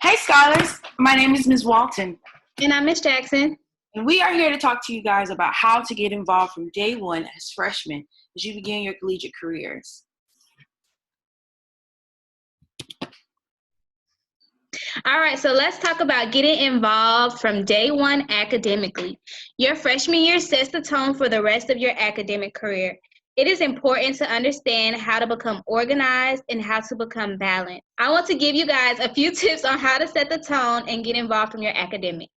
Hey scholars, my name is Ms. Walton, And I'm Miss Jackson. and we are here to talk to you guys about how to get involved from day one as freshmen as you begin your collegiate careers. All right, so let's talk about getting involved from day one academically. Your freshman year sets the tone for the rest of your academic career. It is important to understand how to become organized and how to become balanced. I want to give you guys a few tips on how to set the tone and get involved from your academics.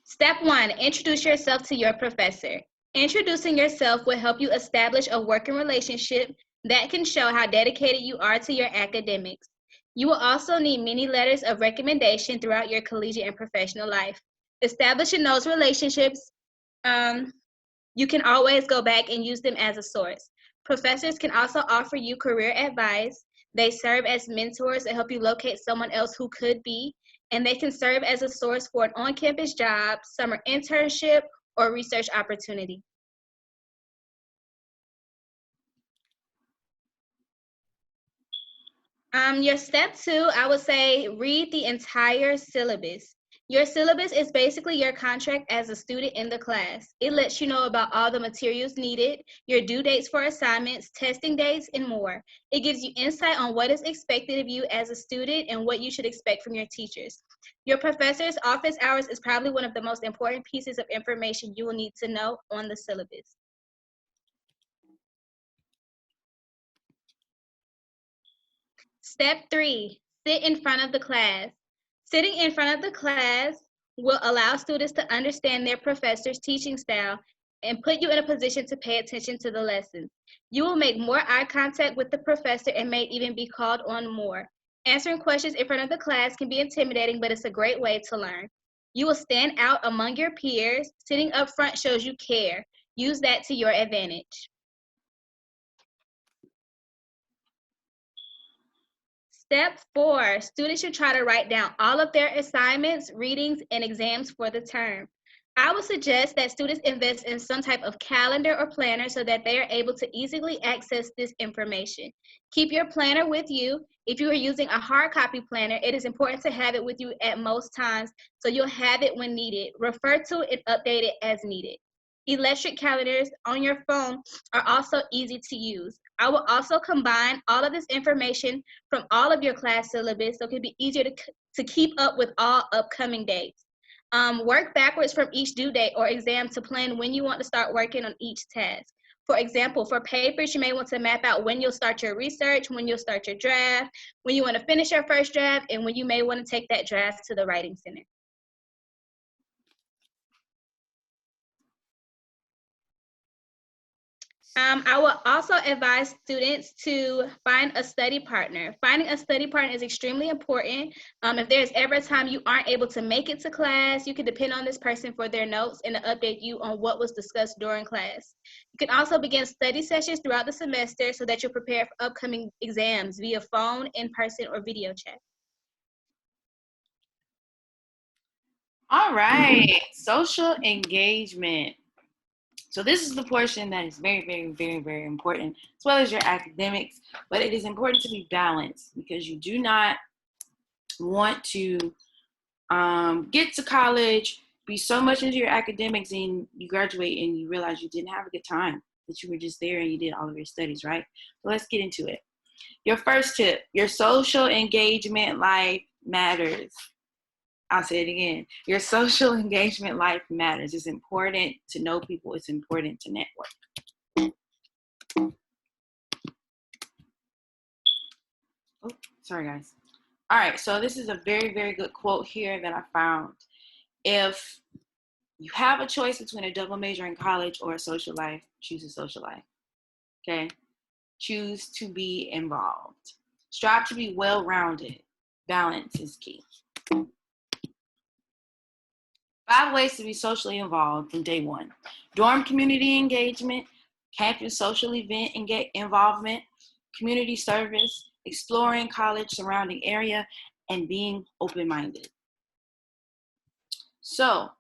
Step 1, introduce yourself to your professor. Introducing yourself will help you establish a working relationship that can show how dedicated you are to your academics. You will also need many letters of recommendation throughout your collegiate and professional life. Establishing those relationships, you can always go back and use them as a source. Professors can also offer you career advice. They serve as mentors to help you locate someone else who could be, and they can serve as a source for an on-campus job, summer internship, or research opportunity. Your step 2, I would say read the entire syllabus. Your syllabus is basically your contract as a student in the class. It lets you know about all the materials needed, your due dates for assignments, testing dates, and more. It gives you insight on what is expected of you as a student and what you should expect from your teachers. Your professor's office hours is probably one of the most important pieces of information you will need to know on the syllabus. Step 3, sit in front of the class. Sitting in front of the class will allow students to understand their professor's teaching style and put you in a position to pay attention to the lessons. You will make more eye contact with the professor and may even be called on more. Answering questions in front of the class can be intimidating, but it's a great way to learn. You will stand out among your peers. Sitting up front shows you care. Use that to your advantage. Step 4, students should try to write down all of their assignments, readings, and exams for the term. I would suggest that students invest in some type of calendar or planner so that they are able to easily access this information. Keep your planner with you. If you are using a hard copy planner, it is important to have it with you at most times so you'll have it when needed. Refer to it and update it as needed. Electric calendars on your phone are also easy to use. I will also combine all of this information from all of your class syllabus so it can be easier to keep up with all upcoming dates. Work backwards from each due date or exam to plan when you want to start working on each task. For example, for papers, you may want to map out when you'll start your research, when you'll start your draft, when you want to finish your first draft, and when you may want to take that draft to the writing center. I will also advise students to find a study partner. Finding a study partner is extremely important. If there's ever a time you aren't able to make it to class, you can depend on this person for their notes and to update you on what was discussed during class. You can also begin study sessions throughout the semester so that you're prepared for upcoming exams via phone, in person, or video chat. All right, social engagement. So this is the portion that is very, very, very, very important, as well as your academics, but it is important to be balanced because you do not want to get to college, be so much into your academics, and you graduate and you realize you didn't have a good time, that you were just there and you did all of your studies, right? So let's get into it. Your first tip, your social engagement life matters. I'll say it again. Your social engagement life matters. It's important to know people. It's important to network. Oh, sorry, guys. All right, so this is a very, very good quote here that I found. If you have a choice between a double major in college or a social life, choose a social life. Okay? Choose to be involved. Strive to be well-rounded. Balance is key. 5 ways to be socially involved from day one. Dorm community engagement, campus social event involvement, community service, exploring college surrounding area, and being open-minded. So,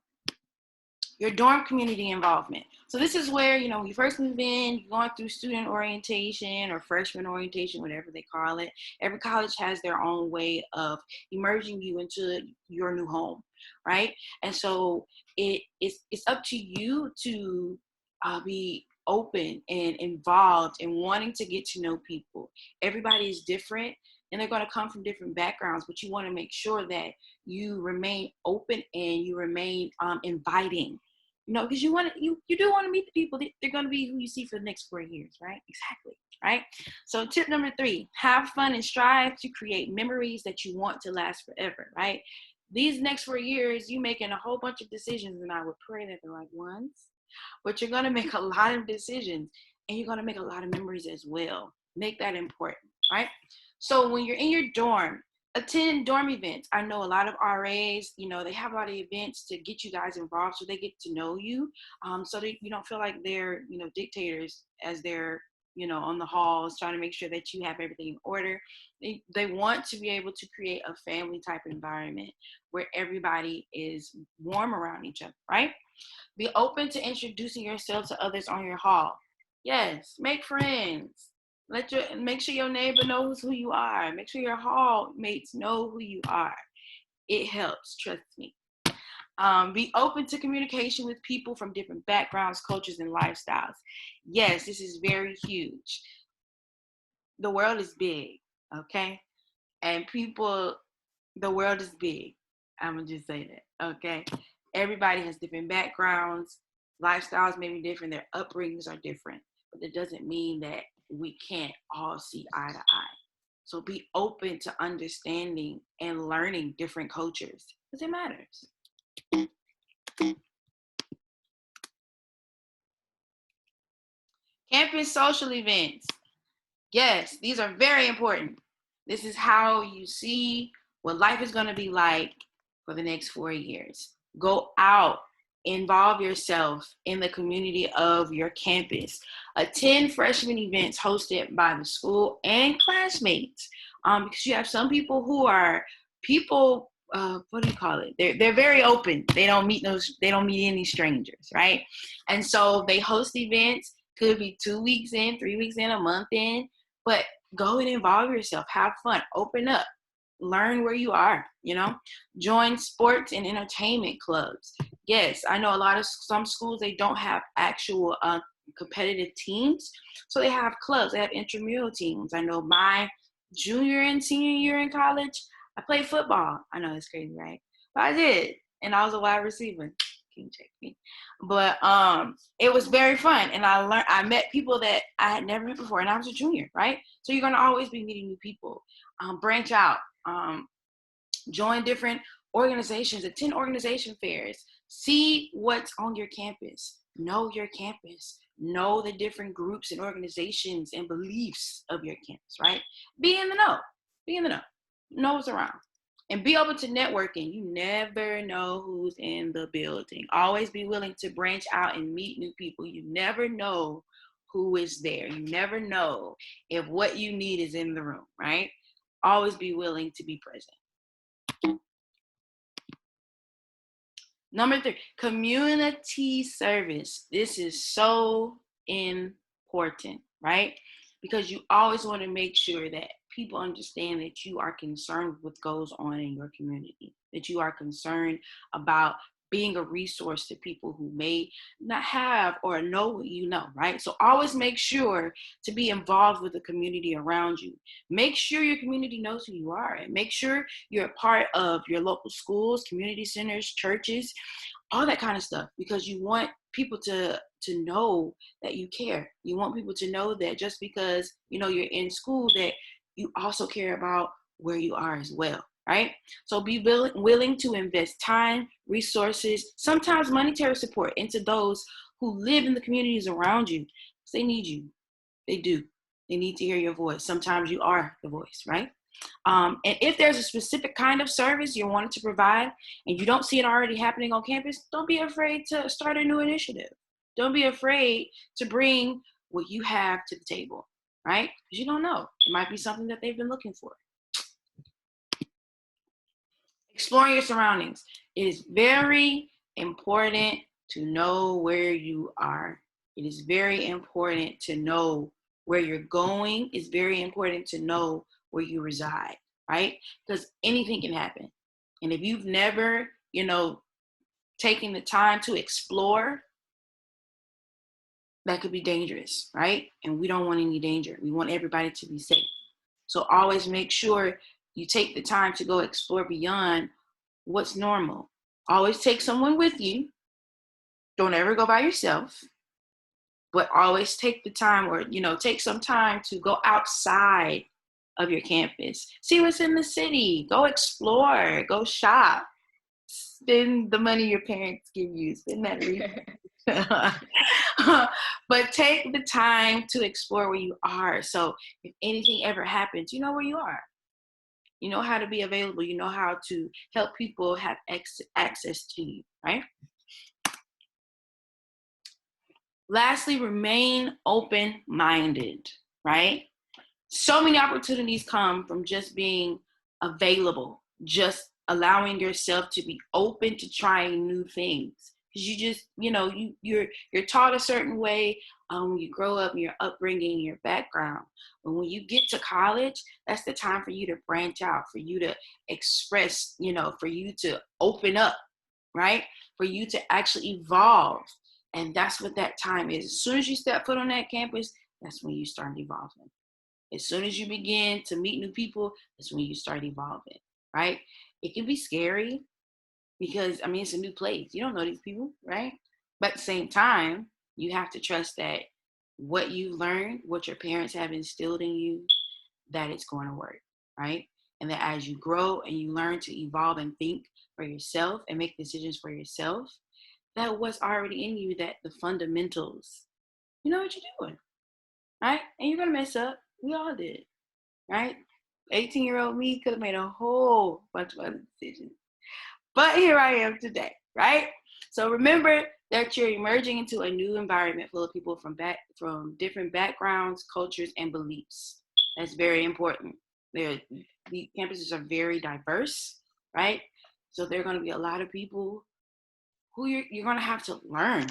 your dorm community involvement. So this is where, when you first move in, you're going through student orientation or freshman orientation, whatever they call it. Every college has their own way of immersing you into your new home, right? And so it's up to you to be open and involved and wanting to get to know people. Everybody is different and they're going to come from different backgrounds, but you want to make sure that you remain open and you remain inviting. Because you do want to meet the people. They're going to be who you see for the next 4 years, right? Exactly, right? So tip number 3, have fun and strive to create memories that you want to last forever, right? These next 4 years, you making a whole bunch of decisions, and I would pray that they're like ones, but you're going to make a lot of decisions, and you're going to make a lot of memories as well. Make that important, right? So when you're in your dorm, attend dorm events. I know a lot of RAs, they have a lot of events to get you guys involved so they get to know you, so that you don't feel like they're, dictators as they're, on the halls trying to make sure that you have everything in order. They want to be able to create a family type environment where everybody is warm around each other, right? Be open to introducing yourself to others on your hall. Yes, make friends. Make sure your neighbor knows who you are. Make sure your hall mates know who you are. It helps, trust me. Be open to communication with people from different backgrounds, cultures, and lifestyles. Yes, this is very huge. The world is big, okay? And the world is big. I'm going to just say that, okay? Everybody has different backgrounds. Lifestyles may be different. Their upbringings are different. But that doesn't mean that we can't all see eye to eye. So be open to understanding and learning different cultures because it matters. Campus social events. Yes, these are very important. This is how you see what life is going to be like for the next 4 years. Go out, involve yourself in the community of your campus. Attend freshman events hosted by the school and classmates, because you have some people who are people. What do you call it? They're very open. They don't meet any strangers, right? And so they host events. Could be 2 weeks in, 3 weeks in, a month in, but go and involve yourself. Have fun. Open up. Learn where you are. Join sports and entertainment clubs. Yes, I know some schools, they don't have actual competitive teams, so they have clubs. They have intramural teams. I know my junior and senior year in college, I played football. I know it's crazy, right? But I did, and I was a wide receiver. Can check me. But it was very fun, and I met people that I had never met before, and I was a junior, right? So you're gonna always be meeting new people. Branch out. Join different organizations, attend organization fairs, see what's on your campus, know your campus, know the different groups and organizations and beliefs of your campus, right? Be in the know, know what's around. And be open to networking. You never know who's in the building. Always be willing to branch out and meet new people. You never know who is there. You never know if what you need is in the room, right? Always be willing to be present. Number 3, community service. This is so important, right? Because you always want to make sure that people understand that you are concerned with what goes on in your community, that you are concerned about being a resource to people who may not have or know what you know, right? So always make sure to be involved with the community around you. Make sure your community knows who you are, and make sure you're a part of your local schools, community centers, churches, all that kind of stuff, because you want people to know that you care. You want people to know that just because you're in school, that you also care about where you are as well, right? So be willing to invest time, resources, sometimes monetary support into those who live in the communities around you, because they need you. They do. They need to hear your voice. Sometimes you are the voice, right? And if there's a specific kind of service you're wanting to provide and you don't see it already happening on campus, don't be afraid to start a new initiative. Don't be afraid to bring what you have to the table, right? Because you don't know. It might be something that they've been looking for. Exploring your surroundings. It is very important to know where you are. It is very important to know where you're going. It's very important to know where you reside, right? Because anything can happen. And if you've never, taken the time to explore, that could be dangerous, right? And we don't want any danger. We want everybody to be safe. So always make sure you take the time to go explore beyond what's normal. Always take someone with you. Don't ever go by yourself, but always take the time, or take some time to go outside of your campus. See what's in the city. Go explore. Go shop. Spend the money your parents give you. Spend that. But take the time to explore where you are. So if anything ever happens, you know where you are. You know how to be available. You know how to help people have access to you, right? Lastly, remain open-minded, right? So many opportunities come from just being available, just allowing yourself to be open to trying new things. Because you just, you're taught a certain way when you grow up, in your upbringing, your background. But when you get to college, that's the time for you to branch out, for you to express, for you to open up, right? For you to actually evolve. And that's what that time is. As soon as you step foot on that campus, that's when you start evolving. As soon as you begin to meet new people, that's when you start evolving, right? It can be scary because, it's a new place. You don't know these people, right? But at the same time, you have to trust that what you learned, what your parents have instilled in you, that it's going to work, right? And that as you grow and you learn to evolve and think for yourself and make decisions for yourself, that what's already in you, that the fundamentals, you know what you're doing, right? And you're going to mess up. We all did, right? 18-year-old me could have made a whole bunch of other decisions. But here I am today, right? So remember that you're emerging into a new environment full of people from different backgrounds, cultures, and beliefs. That's very important. The campuses are very diverse, right? So there are going to be a lot of people who you're going to have to learn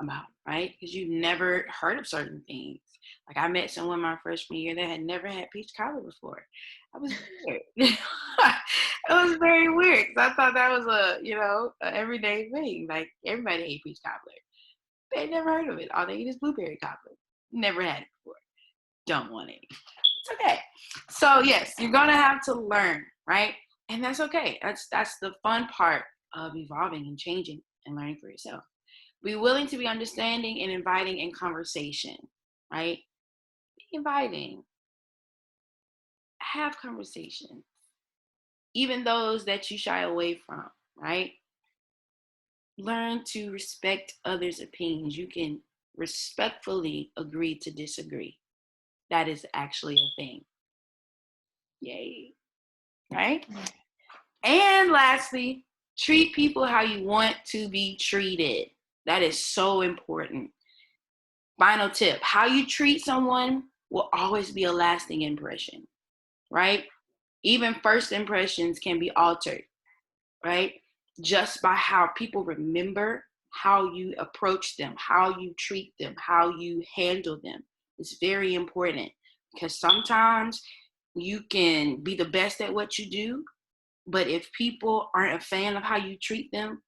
about, right? Because you've never heard of certain things. Like I met someone my freshman year that had never had peach cobbler before. I was weird. It was very weird because I thought that was a everyday thing. Like everybody ate peach cobbler. They never heard of it. All they eat is blueberry cobbler. Never had it before. Don't want any. It's okay. So yes, you're gonna have to learn, right? And that's okay. That's the fun part of evolving and changing and learning for yourself. Be willing to be understanding and inviting in conversation, right? Be inviting. Have conversation. Even those that you shy away from, right? Learn to respect others' opinions. You can respectfully agree to disagree. That is actually a thing. Yay. Right? And lastly, treat people how you want to be treated. That is so important. Final tip, how you treat someone will always be a lasting impression, right? Even first impressions can be altered, right? Just by how people remember how you approach them, how you treat them, how you handle them. It's very important because sometimes you can be the best at what you do, but if people aren't a fan of how you treat them,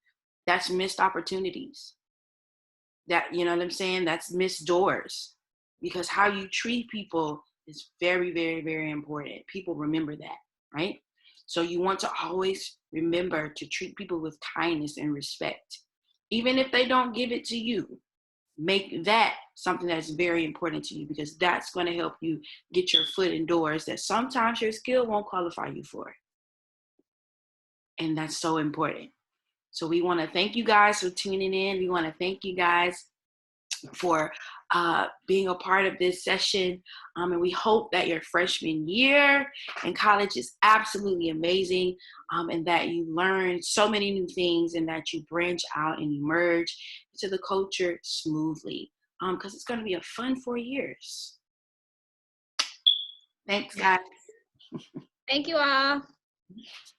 that's missed opportunities. That, you know what I'm saying? That's missed doors because how you treat people is very, very, very important. People remember that, right? So you want to always remember to treat people with kindness and respect. Even if they don't give it to you, make that something that's very important to you because that's going to help you get your foot in doors that sometimes your skill won't qualify you for. And that's so important. So we want to thank you guys for tuning in. We want to thank you guys for being a part of this session. And we hope that your freshman year in college is absolutely amazing and that you learn so many new things and that you branch out and emerge into the culture smoothly because it's going to be a fun 4 years. Thanks, guys. Thank you all.